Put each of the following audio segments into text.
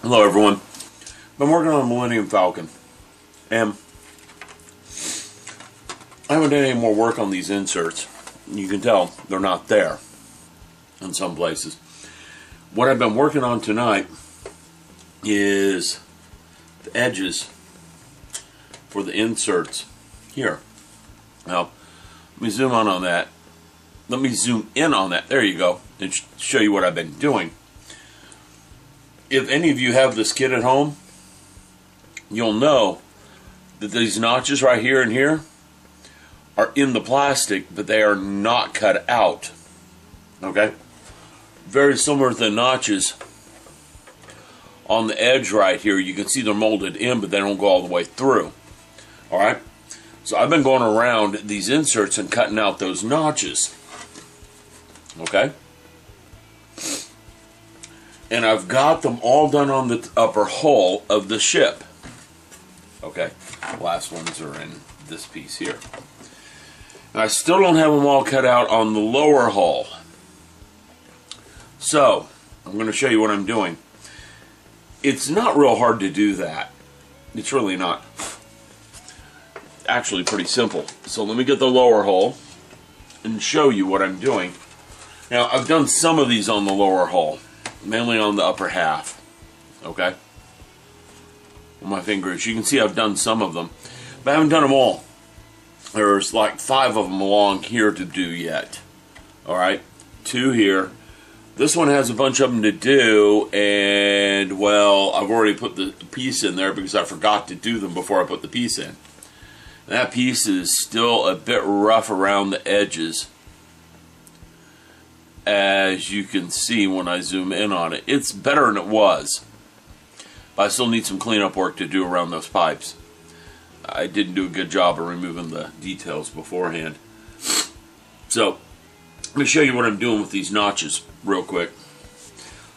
Hello everyone. Been working on Millennium Falcon, and I haven't done any more work on these inserts. You can tell they're not there in some places. What I've been working on tonight is the edges for the inserts here. Now, let me zoom in on that. There you go, and show you what I've been doing. If any of you have this kit at home, you'll know that these notches right here and here are in the plastic, but they are not cut out. Okay? Very similar to the notches on the edge right here. You can see they're molded in, but they don't go all the way through. Alright? So I've been going around these inserts and cutting out those notches. Okay? And I've got them all done on the upper hull of the ship. Okay, last ones are in this piece here. And I still don't have them all cut out on the lower hull. So, I'm going to show you what I'm doing. It's not real hard to do that. It's really not. Actually pretty simple. So let me get the lower hull and show you what I'm doing. Now, I've done some of these on the lower hull. Mainly on the upper half, okay? On my fingers. You can see I've done some of them, but I haven't done them all. There's like 5 of them along here to do yet. Alright, 2 here. This one has a bunch of them to do, and, well, I've already put the piece in there because I forgot to do them before I put the piece in. That piece is still a bit rough around the edges, as you can see when I zoom in on it. It's better than it was, but I still need some cleanup work to do around those pipes. I didn't do a good job of removing the details beforehand. So, let me show you what I'm doing with these notches real quick.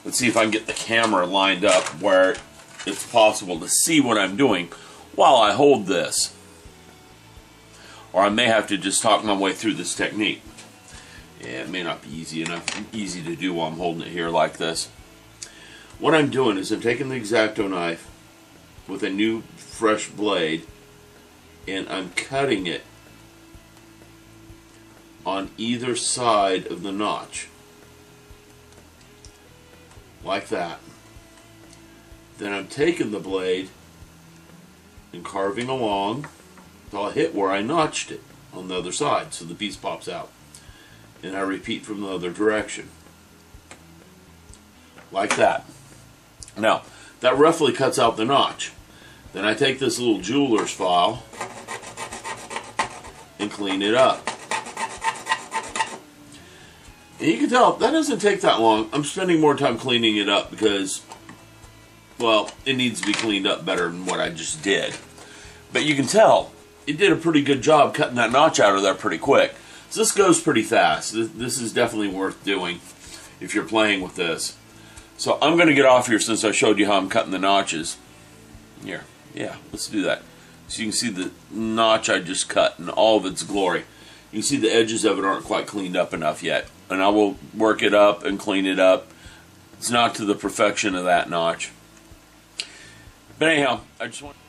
Let's see if I can get the camera lined up where it's possible to see what I'm doing while I hold this. Or I may have to just talk my way through this technique. Yeah, it may not be easy to do while I'm holding it here like this. What I'm doing is I'm taking the X-Acto knife with a new fresh blade and I'm cutting it on either side of the notch. Like that. Then I'm taking the blade and carving along until I hit where I notched it on the other side so the piece pops out. And I repeat from the other direction. Like that. Now, that roughly cuts out the notch. Then I take this little jeweler's file and clean it up. And you can tell, that doesn't take that long. I'm spending more time cleaning it up because, well, it needs to be cleaned up better than what I just did. But you can tell, it did a pretty good job cutting that notch out of there pretty quick. So this goes pretty fast. This is definitely worth doing if you're playing with this. So I'm going to get off here since I showed you how I'm cutting the notches. Here, yeah, let's do that. So you can see the notch I just cut in all of its glory. You can see the edges of it aren't quite cleaned up enough yet. And I will work it up and clean it up. It's not to the perfection of that notch. But anyhow, I just want to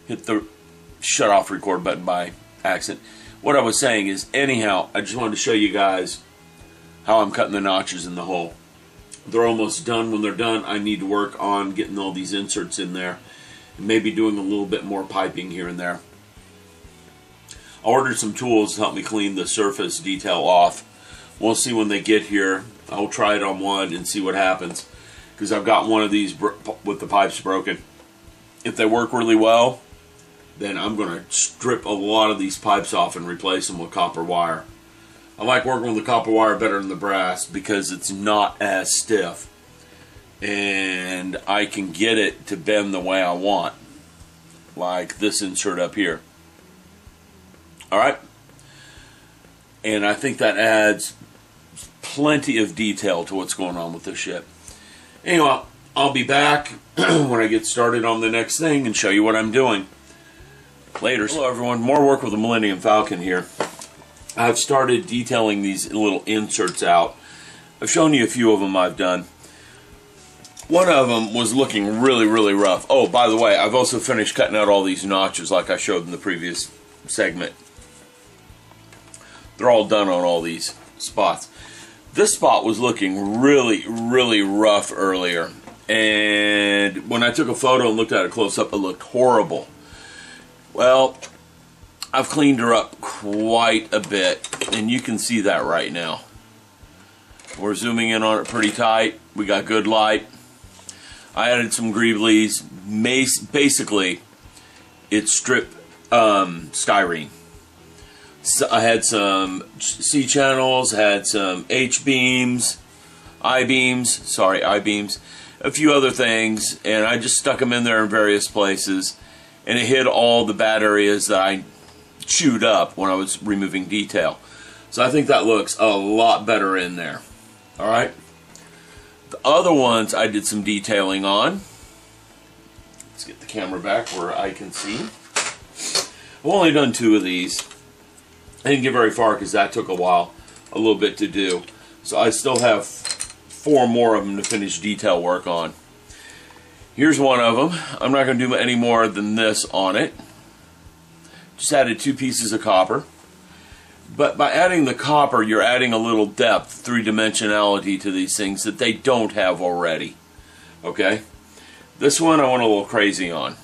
hit the shut off record button by accident. What I was saying is, anyhow, I just wanted to show you guys how I'm cutting the notches in the hole. They're almost done. When they're done, I need to work on getting all these inserts in there and maybe doing a little bit more piping here and there. I ordered some tools to help me clean the surface detail off. We'll see when they get here. I'll try it on one and see what happens, because I've got one of these with the pipes broken. If they work really well, then I'm going to strip a lot of these pipes off and replace them with copper wire. I like working with the copper wire better than the brass because it's not as stiff. And I can get it to bend the way I want. Like this insert up here. Alright? And I think that adds plenty of detail to what's going on with this ship. Anyway, I'll be back when I get started on the next thing and show you what I'm doing. Later. Hello everyone, more work with the Millennium Falcon here. I've started detailing these little inserts out. I've shown you a few of them I've done. One of them was looking really, really rough. Oh, by the way, I've also finished cutting out all these notches like I showed in the previous segment. They're all done on all these spots. This spot was looking really, really rough earlier. And when I took a photo and looked at it close up, it looked horrible. Well, I've cleaned her up quite a bit, and you can see that right now. We're zooming in on it pretty tight. We got good light. I added some greeblies. Basically, it's strip styrene. So I had some C channels, had some I-beams, a few other things, and I just stuck them in there in various places, and it hid all the bad areas that I chewed up when I was removing detail. So I think that looks a lot better in there. Alright? The other ones I did some detailing on. Let's get the camera back where I can see. I've only done 2 of these. I didn't get very far because that took a while, a little bit to do. So I still have 4 more of them to finish detail work on. Here's one of them. I'm not going to do any more than this on it. Just added 2 pieces of copper. But by adding the copper, you're adding a little depth, 3-dimensionality to these things that they don't have already. Okay? This one I went a little crazy on.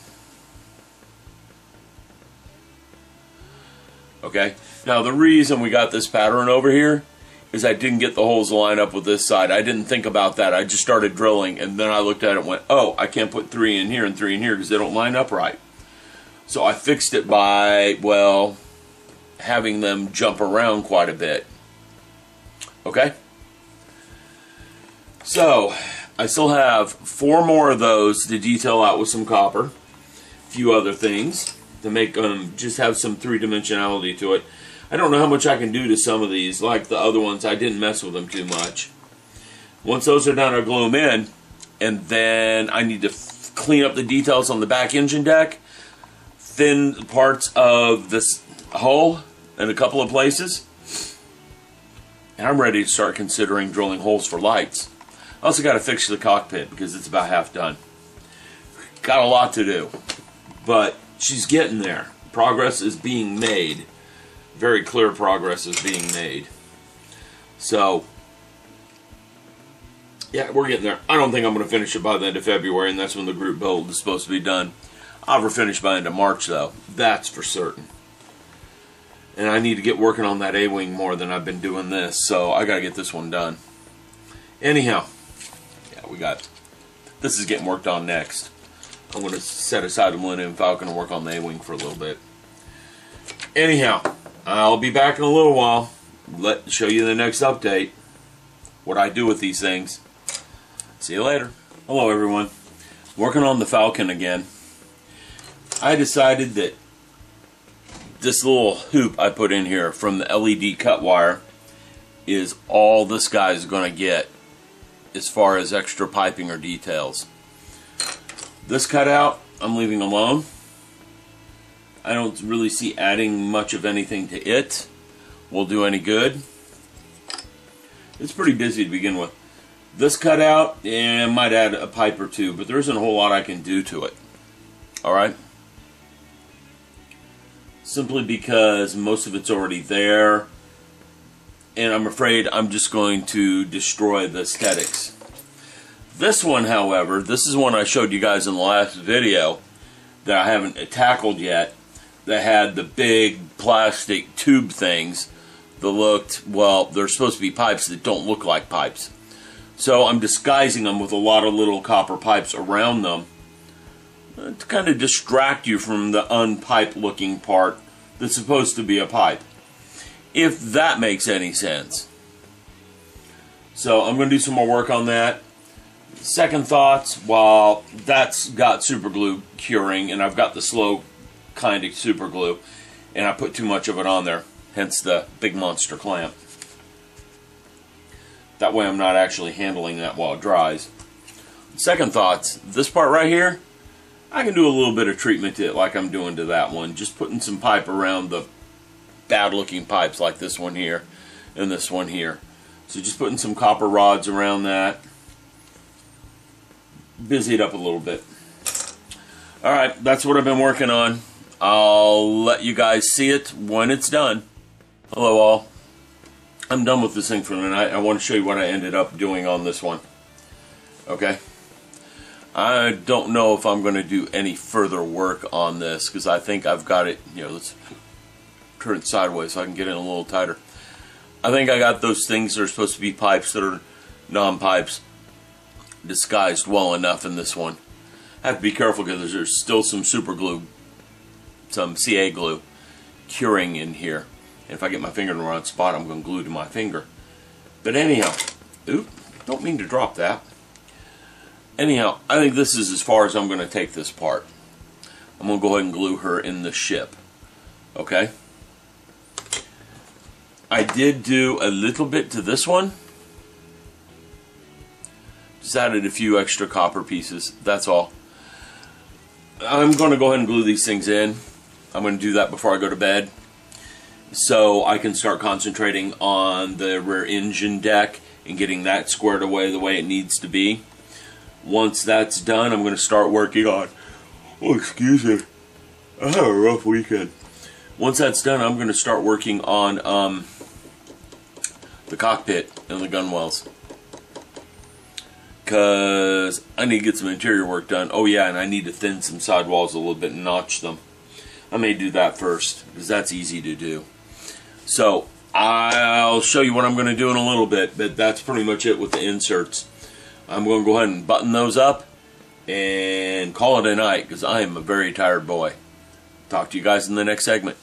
Okay? Now the reason we got this pattern over here is I didn't get the holes lined up with this side. I didn't think about that. I just started drilling, and then I looked at it and went, oh, I can't put 3 in here and 3 in here because they don't line up right. So I fixed it by, well, having them jump around quite a bit. Okay? So, I still have 4 more of those to detail out with some copper. A few other things to make them just have some 3-dimensionality to it. I don't know how much I can do to some of these. Like the other ones, I didn't mess with them too much. Once those are done, I'll glue them in. And then I need to clean up the details on the back engine deck. Thin parts of this hull in a couple of places. And I'm ready to start considering drilling holes for lights. I also got to fix the cockpit because it's about half done. Got a lot to do. But she's getting there. Progress is being made. Very clear progress is being made. So, yeah, we're getting there. I don't think I'm going to finish it by the end of February, and that's when the group build is supposed to be done. I'll have her finished by the end of March, though. That's for certain. And I need to get working on that A-wing more than I've been doing this, so I got to get this one done. Anyhow, yeah, we got... This is getting worked on next. I'm going to set aside the Millennium Falcon and work on the A-wing for a little bit. Anyhow, I'll be back in a little while. Show you the next update. What I do with these things. See you later. Hello, everyone. Working on the Falcon again. I decided that this little hoop I put in here from the LED cut wire is all this guy's going to get as far as extra piping or details. This cutout I'm leaving alone. I don't really see adding much of anything to it will do any good. It's pretty busy to begin with. This cutout, yeah, might add a pipe or 2, but there isn't a whole lot I can do to it. Alright? Simply because most of it's already there, and I'm afraid I'm just going to destroy the aesthetics. This one, however, this is one I showed you guys in the last video that I haven't tackled yet, that had the big plastic tube things that looked, well, they're supposed to be pipes that don't look like pipes. So I'm disguising them with a lot of little copper pipes around them to kind of distract you from the unpiped looking part that's supposed to be a pipe. If that makes any sense. So I'm going to do some more work on that. Second thoughts, well, that's got super glue curing, and I've got the slow kind of super glue, and I put too much of it on there, hence the big monster clamp. That way I'm not actually handling that while it dries. Second thoughts, this part right here, I can do a little bit of treatment to it like I'm doing to that one, just putting some pipe around the bad looking pipes like this one here and this one here. So just putting some copper rods around that. busy it up a little bit. Alright, that's what I've been working on. I'll let you guys see it when it's done. Hello all. I'm done with this thing for the night. I want to show you what I ended up doing on this one. Okay? I don't know if I'm going to do any further work on this because I think I've got it, let's turn it sideways so I can get in a little tighter. I think I got those things that are supposed to be pipes that are non-pipes disguised well enough in this one. I have to be careful because there's still some super glue, some CA glue curing in here. And if I get my finger in the wrong spot, I'm going to glue to my finger. But anyhow, oop, don't mean to drop that. Anyhow, I think this is as far as I'm going to take this part. I'm going to go ahead and glue her in the ship. Okay? I did do a little bit to this one. Just added a few extra copper pieces. That's all. I'm going to go ahead and glue these things in. I'm going to do that before I go to bed, so I can start concentrating on the rear engine deck and getting that squared away the way it needs to be. Once that's done, I'm going to start working on... Oh, excuse me. I had a rough weekend. Once that's done, I'm going to start working on the cockpit and the gunwales, because I need to get some interior work done. Oh yeah, and I need to thin some sidewalls a little bit and notch them. I may do that first, because that's easy to do. So, I'll show you what I'm going to do in a little bit, but that's pretty much it with the inserts. I'm going to go ahead and button those up and call it a night, because I am a very tired boy. Talk to you guys in the next segment.